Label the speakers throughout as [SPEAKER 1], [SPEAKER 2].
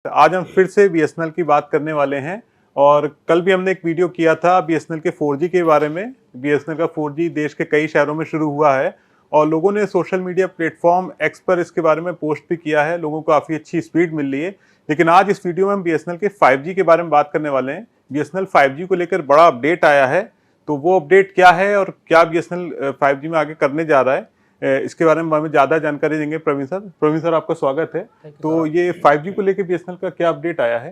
[SPEAKER 1] आज हम फिर से बीएसएनएल की बात करने वाले हैं। और कल भी हमने एक वीडियो किया था बीएसएनएल के 4G के बारे में। बीएसएनएल का 4G देश के कई शहरों में शुरू हुआ है और लोगों ने सोशल मीडिया प्लेटफॉर्म एक्स पर इसके बारे में पोस्ट भी किया है। लोगों को काफ़ी अच्छी स्पीड मिल रही है। लेकिन आज इस वीडियो में हम बीएसएनएल के 5G के बारे में बात करने वाले हैं। बीएसएनएल 5G को लेकर बड़ा अपडेट आया है, तो वो अपडेट क्या है और क्या बीएसएनएल 5G में आगे करने जा रहा है, इसके बारे में हमें ज्यादा जानकारी देंगे प्रवीण सर। प्रवीण सर, आपका स्वागत है। तो ये 5G को लेकर बीएसएनएल का क्या अपडेट आया है?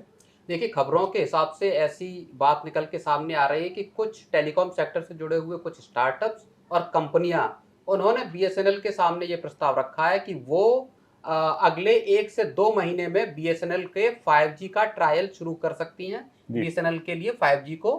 [SPEAKER 2] देखिए, खबरों के हिसाब से ऐसी बात निकल के सामने आ रही है कि कुछ टेलीकॉम सेक्टर से जुड़े हुए कुछ स्टार्टअप्स और कंपनियां, उन्होंने बीएसएनएल के सामने ये प्रस्ताव रखा है कि वो अगले 1 से 2 महीने में बीएसएनएल के 5G का ट्रायल शुरू कर सकती हैं। बीएसएनएल के लिए 5G को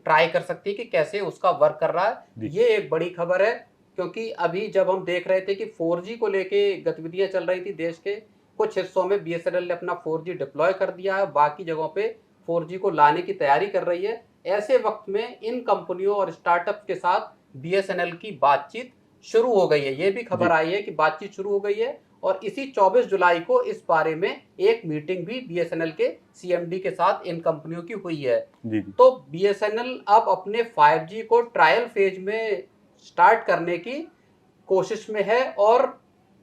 [SPEAKER 2] ट्राई कर सकती है कि कैसे उसका वर्क कर रहा है। ये एक बड़ी खबर है, क्योंकि अभी जब हम देख रहे थे कि 4G को लेके गतिविधियां चल रही थी, देश के कुछ हिस्सों में बीएसएनएल ने अपना 4G डिप्लॉय कर दिया है, बाकी जगहों पे 4G को लाने की तैयारी कर रही है। ऐसे वक्त में इन कंपनियों और स्टार्टअप के साथ बीएसएनएल की बातचीत शुरू हो गई है। ये भी खबर आई है कि बातचीत शुरू हो गई है और इसी 24 जुलाई को इस बारे में एक मीटिंग भी बीएसएनएल के सीएमडी के साथ इन कंपनियों की हुई है। तो बीएसएनएल अब अपने 5G को ट्रायल फेज में स्टार्ट करने की कोशिश में है और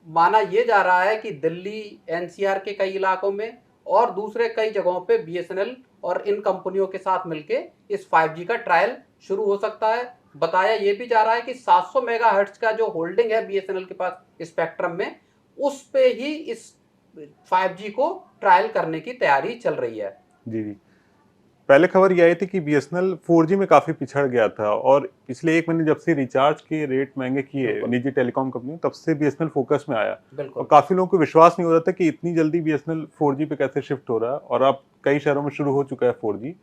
[SPEAKER 2] माना यह जा रहा है कि दिल्ली, एनसीआर के कई इलाकों में और दूसरे कई जगहों पे बीएसएनएल और इन कंपनियों के साथ मिलके इस 5G का ट्रायल शुरू हो सकता है। बताया यह भी जा रहा है कि 700 मेगाहर्ट्ज का जो होल्डिंग है बीएसएनएल के पास स्पेक्ट्रम में, उस पे ही इस 5G को ट्रायल करने की तैयारी चल रही है।
[SPEAKER 1] जी। पहले खबर ये आई थी कि बीएसएनएल 4G में काफी पिछड़ गया था और पिछले 1 महीने जब से रिचार्ज के रेट महंगे किए निजी टेलीकॉम कंपनी, तब से बीएसएनएल फोकस में आया। और काफी लोगों को विश्वास नहीं हो रहा था कि इतनी जल्दी बीएसएनएल 4G पे कैसे शिफ्ट हो रहा है। और अब कई शहरों में शुरू हो चुका है 4G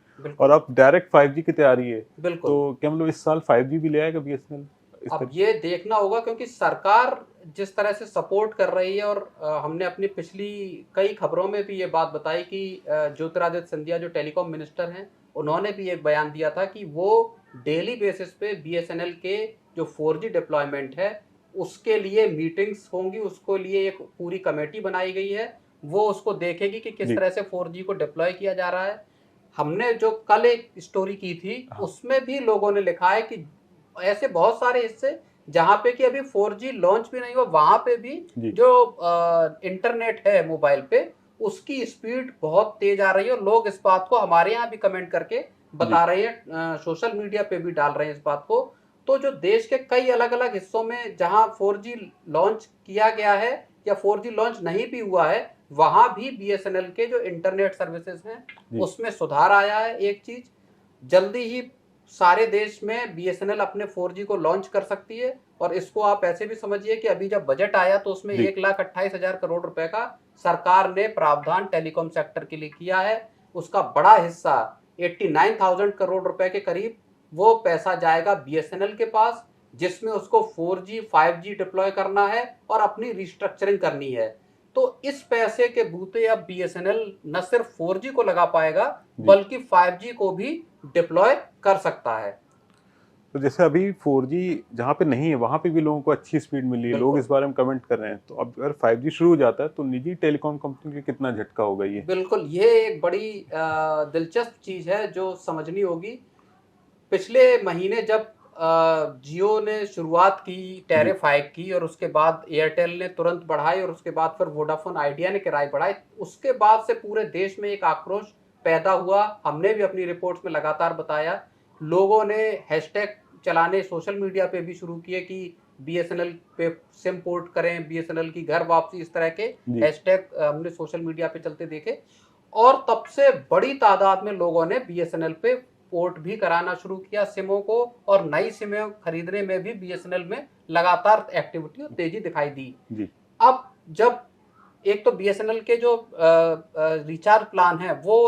[SPEAKER 1] और अब डायरेक्ट 5G की तैयारी है। तो क्या मतलब इस साल 5G भी ले आएगा बीएसएनएल?
[SPEAKER 2] अब ये देखना होगा, क्योंकि सरकार जिस तरह से सपोर्ट कर रही है और हमने अपनी पिछली कई खबरों में भी ये बात बताई कि ज्योतिरादित्य सिंधिया जो टेलीकॉम मिनिस्टर हैं, उन्होंने भी एक बयान दिया था कि वो डेली बेसिस पे बीएसएनएल के जो 4G डिप्लॉयमेंट है उसके लिए मीटिंग्स होंगी, उसको लिए एक पूरी कमेटी बनाई गई है, वो उसको देखेगी कि किस तरह से 4G को डिप्लॉय किया जा रहा है। हमने जो कल एक स्टोरी की थी उसमें भी लोगों ने लिखा है कि ऐसे बहुत सारे हिस्से जहां पे कि अभी 4G लॉन्च भी नहीं हुआ, वहां पे भी जो इंटरनेट है मोबाइल पे, उसकी स्पीड बहुत तेज आ रही है और लोग इस बात को हमारे यहाँ भी कमेंट करके बता रहे हैं, सोशल मीडिया पे भी डाल रहे हैं इस बात को। तो जो देश के कई अलग अलग हिस्सों में जहां 4G लॉन्च किया गया है या 4G लॉन्च नहीं भी हुआ है, वहां भी बीएसएनएल के जो इंटरनेट सर्विसेज हैं उसमें सुधार आया है। एक चीज, जल्दी ही सारे देश में बीएसएनएल अपने 4G को लॉन्च कर सकती है। और इसको आप ऐसे भी समझिए कि अभी जब बजट आया तो उसमें 1,28,000 करोड़ रुपए का सरकार ने प्रावधान टेलीकॉम सेक्टर के लिए किया है। उसका बड़ा हिस्सा 89,000 करोड़ रुपए के करीब वो पैसा जाएगा बीएसएनएल के पास, जिसमें उसको 4G 5G डिप्लॉय करना है और अपनी रिस्ट्रक्चरिंग करनी है। तो इस पैसे के बूते अब बीएसएनएल न सिर्फ 4G को लगा पाएगा बल्कि 5G को भी डिप्लॉय कर सकता है।
[SPEAKER 1] तो जैसे अभी 4G जहाँ पे नहीं है वहां पे भी लोगों को अच्छी स्पीड मिली है, लोग इस बारे में कमेंट कर रहे हैं। तो अब अगर 5G शुरू हो जाता है तो निजी टेलीकॉम कंपनी के कितना झटका होगा ये?
[SPEAKER 2] बिल्कुल, ये एक बड़ी दिलचस्प चीज है जो समझनी होगी। पिछले महीने जब जियो ने शुरुआत की टैरिफ हाइक की और उसके बाद एयरटेल ने तुरंत बढ़ाई और उसके बाद फिर वोडाफोन आइडिया ने किराए बढ़ाई, उसके बाद से पूरे देश में एक आक्रोश पैदा हुआ। हमने भी अपनी रिपोर्ट्स में लगातार बताया, लोगों ने हैशटैग चलाने सोशल मीडिया पे भी शुरू किए कि बीएसएनएल पे सिम पोर्ट करें, बीएसएनएल की घर वापसी, इस तरह के हैशटैग हमने सोशल मीडिया पे चलते देखे। और तब से बड़ी तादाद में लोगों ने बीएसएनएल पे पोर्ट भी कराना शुरू किया सिमों को, और नई सिमें खरीदने में भी बीएसएनएल में लगातार एक्टिविटी और तेजी दिखाई दी। अब जब एक तो बीएसएनएल के जो रिचार्ज प्लान है वो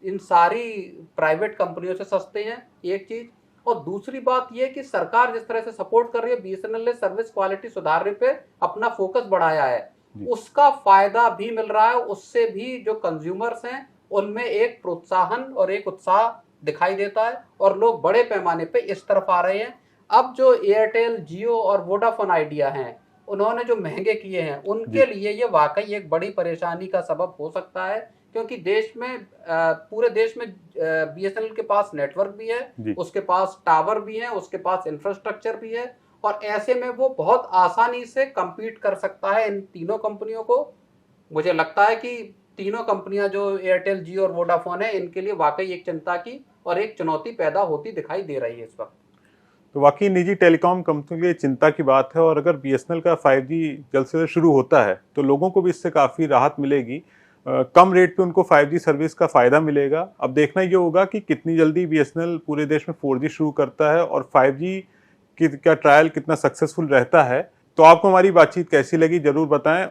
[SPEAKER 2] इन सारी प्राइवेट कंपनियों से सस्ते हैं, एक चीज, और दूसरी बात यह कि सरकार जिस तरह से सपोर्ट कर रही है, बीएसएनएल ने सर्विस क्वालिटी सुधारने पे अपना फोकस बढ़ाया है, उसका फायदा भी मिल रहा है। उससे भी जो कंज्यूमर्स हैं उनमें एक प्रोत्साहन और एक उत्साह दिखाई देता है और लोग बड़े पैमाने पे इस तरफ आ रहे हैं। अब जो एयरटेल, जियो और वोडाफोन आइडिया हैं, उन्होंने जो महंगे किए हैं, उनके लिए ये वाकई एक बड़ी परेशानी का सबब हो सकता है, क्योंकि देश में पूरे देश में बीएसएनएल के पास नेटवर्क भी है, उसके पास टावर भी है, उसके पास इंफ्रास्ट्रक्चर भी है, और ऐसे में वो बहुत आसानी से compete कर सकता है इन तीनों कंपनियों को। मुझे लगता है कि तीनों कंपनियां जो एयरटेल, जियो और वोडाफोन है, इनके लिए वाकई एक चिंता की और एक चुनौती पैदा होती दिखाई दे रही है इस वक्त।
[SPEAKER 1] तो वाकई निजी टेलीकॉम कंपनियों के लिए चिंता की बात है, और अगर बीएसएनएल का 5G जल्द से जल्द शुरू होता है तो लोगों को भी इससे काफ़ी राहत मिलेगी। कम रेट पे उनको 5G सर्विस का फ़ायदा मिलेगा। अब देखना ये होगा कि कितनी जल्दी बीएसएनएल पूरे देश में 4G शुरू करता है और 5G का ट्रायल कितना सक्सेसफुल रहता है। तो आपको हमारी बातचीत कैसी लगी ज़रूर बताएं।